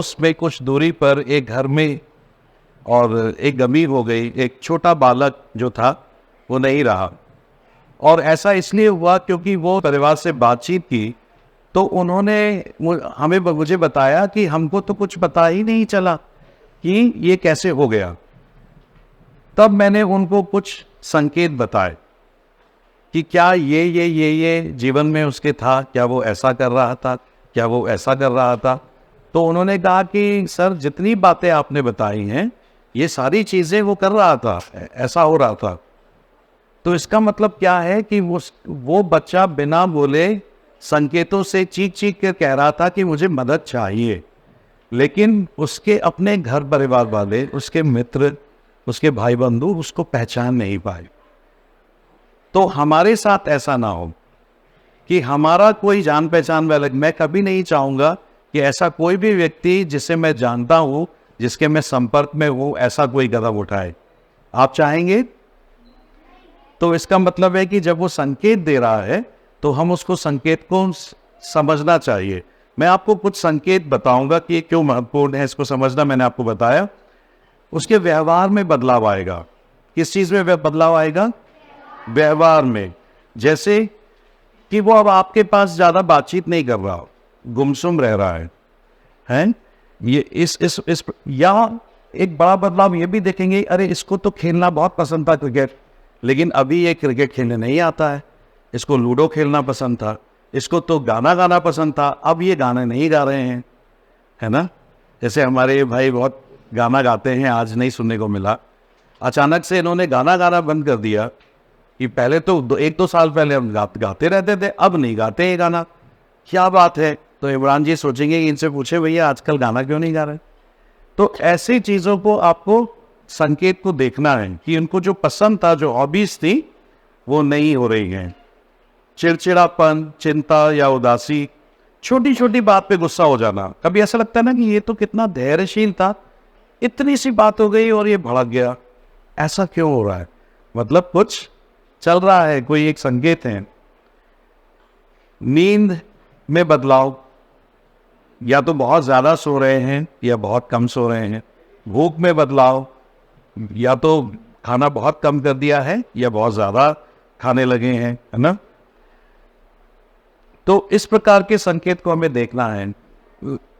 उसमें कुछ दूरी पर एक घर में और एक गमी हो गई। एक छोटा बालक जो था वो नहीं रहा, और ऐसा इसलिए हुआ क्योंकि वो परिवार से बातचीत की तो उन्होंने मुझे बताया कि हमको तो कुछ पता ही नहीं चला कि ये कैसे हो गया। तब मैंने उनको कुछ संकेत बताए कि क्या ये जीवन में उसके था, क्या वो ऐसा कर रहा था, क्या वो ऐसा कर रहा था। तो उन्होंने कहा कि सर, जितनी बातें आपने बताई हैं ये सारी चीज़ें वो कर रहा था, ऐसा हो रहा था। तो इसका मतलब क्या है कि वो बच्चा बिना बोले संकेतों से चीख चीख कर कह रहा था कि मुझे मदद चाहिए, लेकिन उसके अपने घर परिवार वाले, उसके मित्र, उसके भाई बंधु उसको पहचान नहीं पाए। तो हमारे साथ ऐसा ना हो कि हमारा कोई जान पहचान वाला, मैं कभी नहीं चाहूँगा कि ऐसा कोई भी व्यक्ति जिसे मैं जानता हूँ, जिसके मैं संपर्क में हूँ, ऐसा कोई कदम उठाए। आप चाहेंगे? तो इसका मतलब है कि जब वो संकेत दे रहा है तो हम उसको संकेत को समझना चाहिए। मैं आपको कुछ संकेत बताऊंगा कि ये क्यों महत्वपूर्ण है, इसको समझना मैंने आपको बताया। उसके व्यवहार में बदलाव आएगा। किस चीज़ में बदलाव आएगा? व्यवहार में। जैसे कि वो अब आपके पास ज़्यादा बातचीत नहीं कर रहा, गुमसुम रह रहा है? ये इस या एक बड़ा बदलाव ये भी देखेंगे, अरे इसको तो खेलना बहुत पसंद था क्रिकेट, लेकिन अभी ये क्रिकेट खेलने नहीं आता है। इसको लूडो खेलना पसंद था, इसको तो गाना गाना पसंद था, अब ये गाने नहीं गा रहे हैं, है ना? जैसे हमारे भाई बहुत गाना गाते हैं, आज नहीं सुनने को मिला। अचानक से इन्होंने गाना गाना बंद कर दिया कि पहले तो एक दो साल पहले हम गाते रहते थे, अब नहीं गाते ये गाना, क्या बात है? तो इमरान जी सोचेंगे कि इनसे पूछे भैया आजकल गाना क्यों नहीं गा रहे। तो ऐसी चीज़ों को आपको संकेत को देखना है कि उनको जो पसंद था, जो हॉबीज थी, वो नहीं हो रही हैं। चिड़चिड़ापन, चिंता या उदासी, छोटी छोटी बात पे गुस्सा हो जाना। कभी ऐसा लगता है ना कि ये तो कितना धैर्यशील था, इतनी सी बात हो गई और ये भड़क गया, ऐसा क्यों हो रहा है? मतलब कुछ चल रहा है, कोई एक संकेत है। नींद में बदलाव, या तो बहुत ज़्यादा सो रहे हैं या बहुत कम सो रहे हैं। भूख में बदलाव, या तो खाना बहुत कम कर दिया है या बहुत ज़्यादा खाने लगे हैं, है ना? तो इस प्रकार के संकेत को हमें देखना है।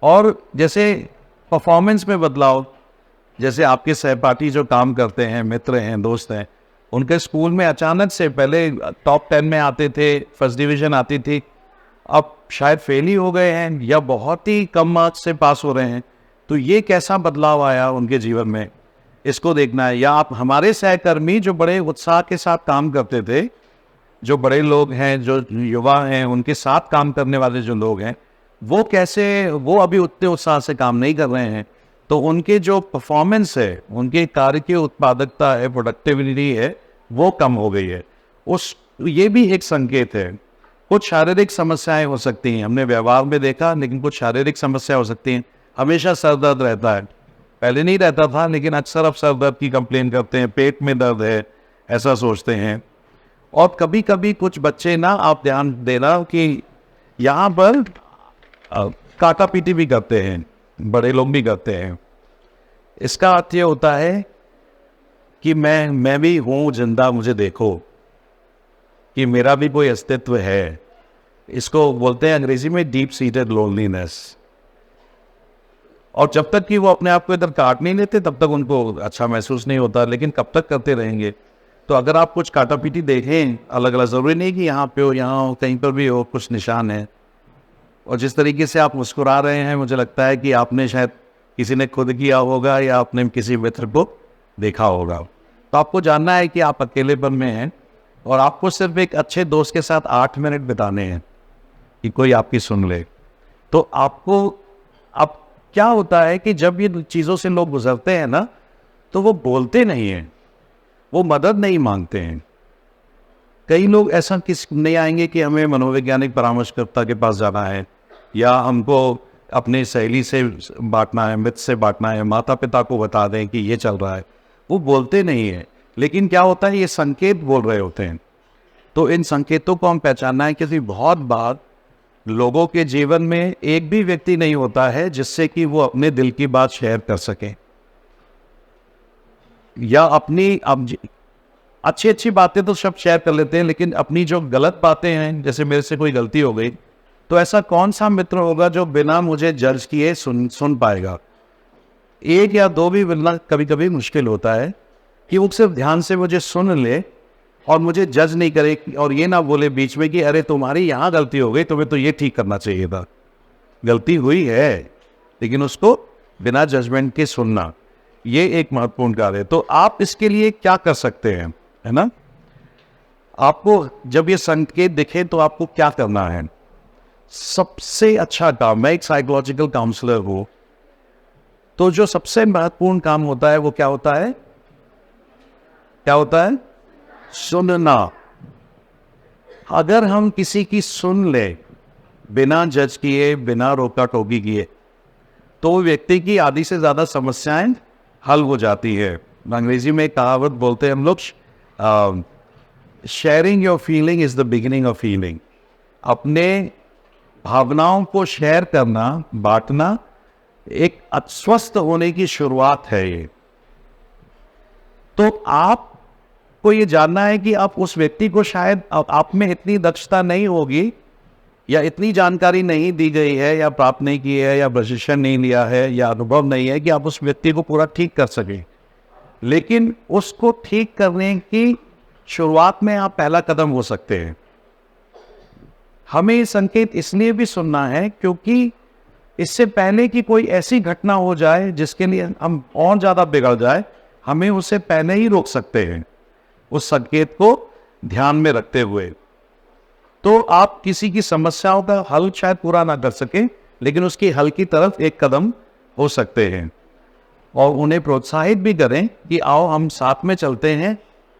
और जैसे परफॉर्मेंस में बदलाव, जैसे आपके सहपाठी जो काम करते हैं, मित्र हैं, दोस्त हैं, उनके स्कूल में अचानक से पहले टॉप 10 में आते थे, फर्स्ट डिवीज़न आती थी, अब शायद फेल ही हो गए हैं या बहुत ही कम मार्क्स से पास हो रहे हैं। तो ये कैसा बदलाव आया उनके जीवन में, इसको देखना है। या आप हमारे सहकर्मी जो बड़े उत्साह के साथ काम करते थे, जो बड़े लोग हैं, जो युवा हैं, उनके साथ काम करने वाले जो लोग हैं, वो कैसे, वो अभी उतने उत्साह से काम नहीं कर रहे हैं। तो उनके जो परफॉर्मेंस है, उनके कार्य की उत्पादकता है, प्रोडक्टिविटी है, वो कम हो गई है। ये भी एक संकेत है। कुछ शारीरिक समस्याएं हो सकती हैं, हमने व्यवहार में देखा, लेकिन कुछ शारीरिक समस्या हो सकती हैं। हमेशा सर दर्द रहता है, पहले नहीं रहता था, लेकिन अक्सर अब सर दर्द की कंप्लेन करते हैं, पेट में दर्द है, ऐसा सोचते हैं। और कभी कभी कुछ बच्चे ना, आप ध्यान देना कि यहाँ पर काटा पीटी भी करते हैं, बड़े लोग भी करते हैं। इसका अर्थ ये होता है कि मैं भी हूँ जिंदा, मुझे देखो, कि मेरा भी कोई अस्तित्व है। इसको बोलते हैं अंग्रेजी में डीप सीटेड लोनलीनेस। और जब तक कि वो अपने आप को इधर काट नहीं लेते तब तक उनको अच्छा महसूस नहीं होता, लेकिन कब तक करते रहेंगे? तो अगर आप कुछ काटा पीटी देखें अलग अलग, ज़रूरी नहीं कि यहाँ पे हो, यहाँ हो, कहीं पर भी हो, कुछ निशान है। और जिस तरीके से आप मुस्कुरा रहे हैं, मुझे लगता है कि आपने शायद किसी ने खुद किया होगा या आपने किसी मित्र को देखा होगा। तो आपको जानना है कि आप अकेलेपन में हैं और आपको सिर्फ एक अच्छे दोस्त के साथ 8 मिनट बिताने हैं कि कोई आपकी सुन ले। तो आपको, अब क्या होता है कि जब ये चीज़ों से लोग गुजरते हैं ना, तो वो बोलते नहीं हैं, वो मदद नहीं मांगते हैं। कई लोग ऐसा किस नहीं आएंगे कि हमें मनोवैज्ञानिक परामर्शकर्ता के पास जाना है, या हमको अपने सहेली से बांटना है, मित्र से बांटना है, माता पिता को बता दें कि ये चल रहा है। वो बोलते नहीं है, लेकिन क्या होता है, ये संकेत बोल रहे होते हैं। तो इन संकेतों को हम पहचानना है। किसी बहुत बार लोगों के जीवन में एक भी व्यक्ति नहीं होता है जिससे कि वो अपने दिल की बात शेयर कर सके, या अपनी अच्छी अच्छी बातें तो सब शेयर कर लेते हैं, लेकिन अपनी जो गलत बातें हैं, जैसे मेरे से कोई गलती हो गई, तो ऐसा कौन सा मित्र होगा जो बिना मुझे जज किए सुन पाएगा। एक या दो भी मिलना कभी कभी मुश्किल होता है कि वो सिर्फ ध्यान से मुझे सुन ले और मुझे जज नहीं करे, और ये ना बोले बीच में कि अरे तुम्हारी यहाँ गलती हो गई, तुम्हें तो ये ठीक करना चाहिए था। गलती हुई है, लेकिन उसको बिना जजमेंट के सुनना, ये एक महत्वपूर्ण कार्य है। तो आप इसके लिए क्या कर सकते हैं, है ना? आपको जब ये संकेत दिखे तो आपको क्या करना है? सबसे अच्छा काम, मैं एक साइकोलॉजिकल काउंसलर हूं, तो जो सबसे महत्वपूर्ण काम होता है वो क्या होता है? क्या होता है? सुनना। अगर हम किसी की सुन ले बिना जज किए, बिना रोका टोकी किए, तो व्यक्ति की आधी से ज्यादा समस्याएं हल हो जाती है। अंग्रेजी में एक कहावत बोलते हैं हम लोग, sharing your feeling is the beginning of healing. अपने भावनाओं को शेयर करना, बांटना, एक अस्वस्थ होने की शुरुआत है ये। तो आपको ये जानना है कि आप उस व्यक्ति को, शायद आप में इतनी दक्षता नहीं होगी, या इतनी जानकारी नहीं दी गई है, या प्राप्त नहीं की है, या प्रशिक्षण नहीं लिया है, या अनुभव नहीं है कि आप उस व्यक्ति को पूरा ठीक कर सकें। लेकिन उसको ठीक करने की शुरुआत में आप पहला कदम हो सकते हैं। हमें ये संकेत इसलिए भी सुनना है क्योंकि इससे पहले कि कोई ऐसी घटना हो जाए जिसके लिए हम और ज्यादा बिगड़ जाए, हमें उसे पहले ही रोक सकते हैं, उस संकेत को ध्यान में रखते हुए। तो आप किसी की समस्याओं का हल शायद पूरा ना कर सके, लेकिन उसकी हल की तरफ एक कदम हो सकते हैं, और उन्हें प्रोत्साहित भी करें कि आओ हम साथ में चलते हैं,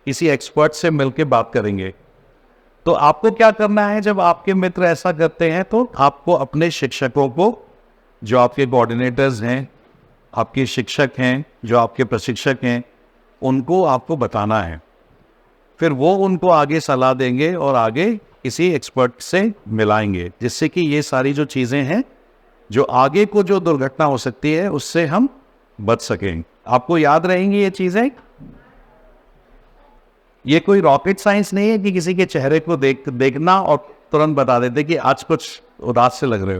किसी एक्सपर्ट से मिलकर बात करेंगे। तो आपको क्या करना है, जब आपके मित्र ऐसा करते हैं तो आपको अपने शिक्षकों को, जो आपके कोऑर्डिनेटर्स हैं, आपके शिक्षक हैं, जो आपके प्रशिक्षक हैं, उनको आपको बताना है। फिर वो उनको आगे सलाह देंगे और आगे किसी एक्सपर्ट से मिलाएंगे, जिससे कि ये सारी जो चीज़ें हैं, जो आगे को जो दुर्घटना हो सकती है, उससे हम बच सकें। आपको याद रहेंगी ये चीज़ें। ये कोई रॉकेट साइंस नहीं है कि किसी के चेहरे को देखना और तुरंत बता देते कि आज कुछ उदास से लग रहे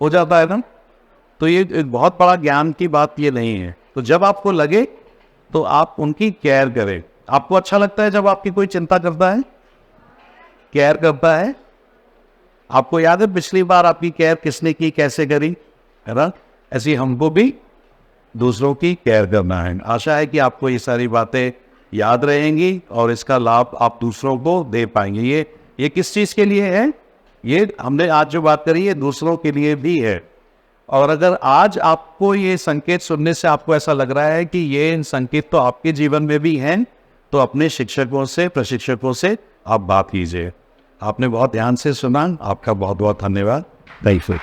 हो जाता है ना। तो ये एक बहुत बड़ा ज्ञान की बात ये नहीं है। तो जब आपको लगे तो आप उनकी केयर करें। आपको अच्छा लगता है जब आपकी कोई चिंता करता है, केयर करता है? आपको याद है पिछली बार आपकी केयर किसने की, कैसे करी, है ना? ऐसी हमको भी दूसरों की केयर करना है। आशा है कि आपको ये सारी बातें याद रहेंगी और इसका लाभ आप दूसरों को दे पाएंगे। ये किस चीज़ के लिए है? ये हमने आज जो बात करी है दूसरों के लिए भी है। और अगर आज आपको ये संकेत सुनने से आपको ऐसा लग रहा है कि ये संकेत तो आपके जीवन में भी हैं, तो अपने शिक्षकों से, प्रशिक्षकों से आप बात कीजिए। आपने बहुत ध्यान से सुना, आपका बहुत बहुत धन्यवाद। Thank you.